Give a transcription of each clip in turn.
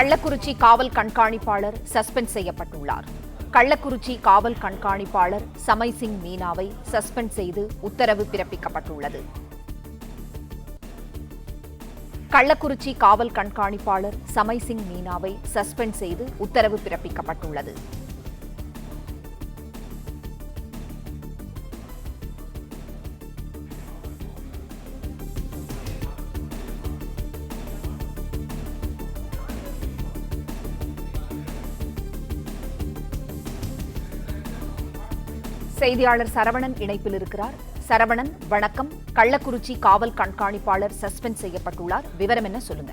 கள்ளக்குறிச்சி காவல் கண்காணிப்பாளர் சஸ்பெண்ட் செய்யப்பட்டுள்ளார். கள்ளக்குறிச்சி காவல் கண்காணிப்பாளர் சமய் சிங் மீனாவை சஸ்பெண்ட் செய்து உத்தரவு பிறப்பிக்கப்பட்டுள்ளது. கள்ளக்குறிச்சி காவல் கண்காணிப்பாளர் சமய் சிங் மீனாவை சஸ்பெண்ட் செய்து உத்தரவு பிறப்பிக்கப்பட்டுள்ளது. செய்தியாளர் சரவணன் இணைப்பில் இருக்கிறார். சரவணன், வணக்கம். கள்ளக்குறிச்சி காவல் கண்காணிப்பாளர் சஸ்பெண்ட் செய்யப்பட்டுள்ளார். விவரம் என்ன, சொல்லுங்க.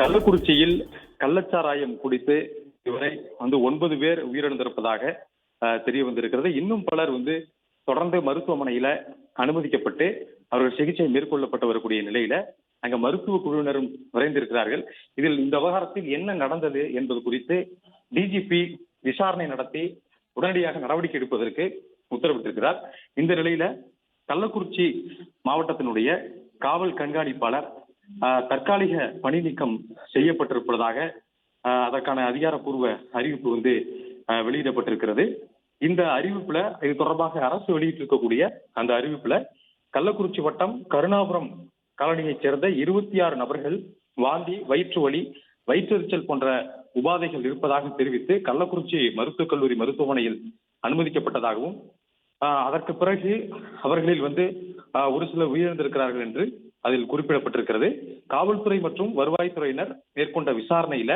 கள்ளக்குறிச்சியில் கள்ளச்சாராயம் குடித்து இதுவரை 9 பேர் உயிரிழந்திருப்பதாக தெரிய வந்திருக்கிறது. இன்னும் பலர் தொடர்ந்து மருத்துவமனையில அனுமதிக்கப்பட்டு அவர்கள் சிகிச்சை மேற்கொள்ளப்பட்டு வரக்கூடிய நிலையில அங்க மருத்துவ குழுவினரும் விரைந்திருக்கிறார்கள். இதில் இந்த விவகாரத்தில் என்ன நடந்தது என்பது குறித்து டிஜிபி விசாரணை நடத்தி உடனடியாக நடவடிக்கை எடுப்பதற்கு உத்தரவிட்டிருக்கிறார். இந்த நிலையில கள்ளக்குறிச்சி மாவட்டத்தினுடைய காவல் கண்காணிப்பாளர் தற்காலிக பணி நீக்கம் செய்யப்பட்டிருப்பதாக அதற்கான அதிகாரப்பூர்வ அறிவிப்பு வெளியிடப்பட்டிருக்கிறது. இந்த அறிவிப்புல இது தொடர்பாக அரசு வெளியிட்டிருக்கக்கூடிய அந்த அறிவிப்புல கள்ளக்குறிச்சி வட்டம் கருணாபுரம் காலனியைச் சேர்ந்த 26 நபர்கள் வாந்தி, வயிற்று வலி, வயிற்றெரிச்சல் போன்ற உபாதைகள் இருப்பதாக தெரிவித்து கள்ளக்குறிச்சி மருத்துவக் கல்லூரி மருத்துவமனையில் அனுமதிக்கப்பட்டதாகவும் அதற்கு பிறகு அவர்களில் ஒரு சிலர் உயிரிழந்திருக்கிறார்கள் என்று அதில் குறிப்பிடப்பட்டிருக்கிறது. காவல்துறை மற்றும் வருவாய்த்துறையினர் மேற்கொண்ட விசாரணையில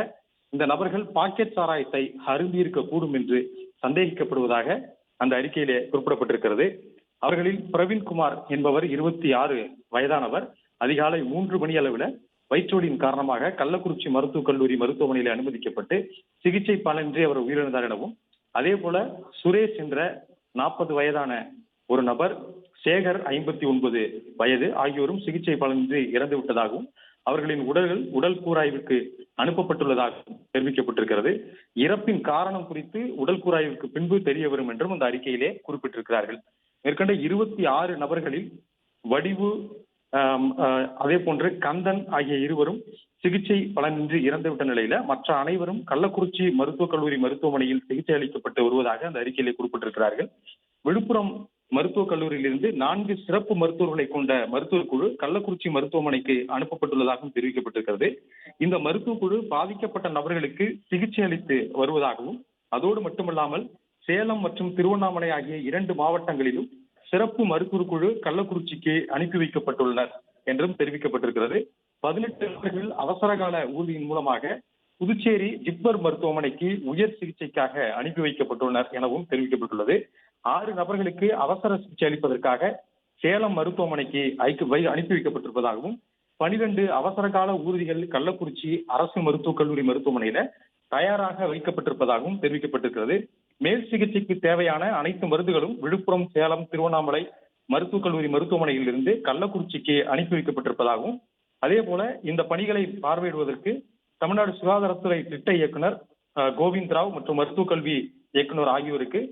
இந்த நபர்கள் பாக்கெட் சாராயத்தை அருந்தியிருக்க கூடும் என்று சந்தேகிக்கப்படுவதாக அந்த அறிக்கையிலே குறிப்பிடப்பட்டிருக்கிறது. அவர்களில் பிரவீன்குமார் என்பவர் 26 வயதானவர் அதிகாலை 3 மணி அளவில் வயிற்றோலியின் காரணமாக கள்ளக்குறிச்சி மருத்துவக் கல்லூரி மருத்துவமனையில் அனுமதிக்கப்பட்டு சிகிச்சை பலனின்றி அவர் உயிரிழந்தார் எனவும், அதே போல சுரேஷ் என்ற 40 வயதான ஒரு நபர், சேகர் 59 வயது ஆகியோரும் சிகிச்சை பலனின்றி இறந்து விட்டதாகவும் அவர்களின் உடல் கூராய்வுக்கு அனுப்பப்பட்டுள்ளதாகவும் தெரிவிக்கப்பட்டிருக்கிறது. இறப்பின் காரணம் குறித்து உடல் கூராய்வுக்கு பின்பு தெரிய வரும் என்றும் அந்த அறிக்கையிலே குறிப்பிட்டிருக்கிறார்கள். மேற்கண்ட 26 நபர்களில் வடிவு அதே போன்று கந்தன் ஆகிய இருவரும் சிகிச்சை பலனின்றி இறந்துவிட்ட நிலையில மற்ற அனைவரும் கள்ளக்குறிச்சி மருத்துவக் கல்லூரி மருத்துவமனையில் சிகிச்சை அளிக்கப்பட்டு வருவதாக அந்த அறிக்கையிலே குறிப்பிட்டிருக்கிறார்கள். விழுப்புரம் மருத்துவக் கல்லூரியிலிருந்து 4 சிறப்பு மருத்துவர்களை கொண்ட மருத்துவக் குழு கள்ளக்குறிச்சி மருத்துவமனைக்கு அனுப்பப்பட்டுள்ளதாகவும் தெரிவிக்கப்பட்டிருக்கிறது. இந்த மருத்துவக் குழு பாதிக்கப்பட்ட நபர்களுக்கு சிகிச்சை அளித்து வருவதாகவும், அதோடு மட்டுமல்லாமல் சேலம் மற்றும் திருவண்ணாமலை ஆகிய 2 மாவட்டங்களிலும் சிறப்பு மருத்துவக் குழு கள்ளக்குறிச்சிக்கு அனுப்பி வைக்கப்பட்டுள்ளனர் என்றும் தெரிவிக்கப்பட்டிருக்கிறது. 18 நபர்கள் அவசர கால ஊர்தியின் மூலமாக புதுச்சேரி ஜிப்மர் மருத்துவமனைக்கு உயர் சிகிச்சைக்காக அனுப்பி வைக்கப்பட்டுள்ளனர் எனவும் தெரிவிக்கப்பட்டுள்ளது. 6 நபர்களுக்கு அவசர சிகிச்சை அளிப்பதற்காக சேலம் மருத்துவமனைக்கு அனுப்பி வைக்கப்பட்டிருப்பதாகவும், 12 அவசர கால ஊர்திகள் கள்ளக்குறிச்சி அரசு மருத்துவக் கல்லூரி மருத்துவமனையில தயாராக வைக்கப்பட்டிருப்பதாகவும் தெரிவிக்கப்பட்டிருக்கிறது. மேல் சிகிச்சைக்கு தேவையான அனைத்து மருந்துகளும் விழுப்புரம், சேலம், திருவண்ணாமலை மருத்துவக் கல்லூரி மருத்துவமனையில் இருந்து கள்ளக்குறிச்சிக்கு அனுப்பி வைக்கப்பட்டிருப்பதாகவும், அதே போல இந்த பணிகளை பார்வையிடுவதற்கு தமிழ்நாடு சுகாதாரத்துறை திட்ட இயக்குனர் கோவிந்த்ராவ் மற்றும் மருத்துவக் கல்வி இயக்குனர் ஆகியோருக்கு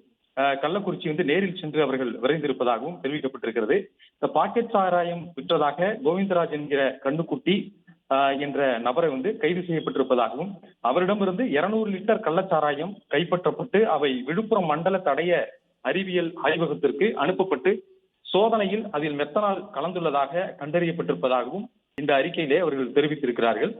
கள்ளக்குறிச்சி நேரில் சென்று அவர்கள் விரைந்திருப்பதாகவும் தெரிவிக்கப்பட்டிருக்கிறது. இந்த பாக்கெட் சாராயம் விற்றதாக கோவிந்தராஜ் என்கிற கண்ணுக்குட்டி என்ற நபரை கைது செய்யப்பட்டிருப்பதாகவும், அவரிடமிருந்து 200 லிட்டர் கள்ளச்சாராயம் கைப்பற்றப்பட்டு அவை விழுப்புரம் மண்டல தடய அறிவியல் ஆய்வகத்திற்கு அனுப்பப்பட்டு சோதனையில் அதில் மெத்தனால் கலந்துள்ளதாக கண்டறியப்பட்டிருப்பதாகவும் இந்த அறிக்கையிலே அவர்கள் தெரிவித்திருக்கிறார்கள்.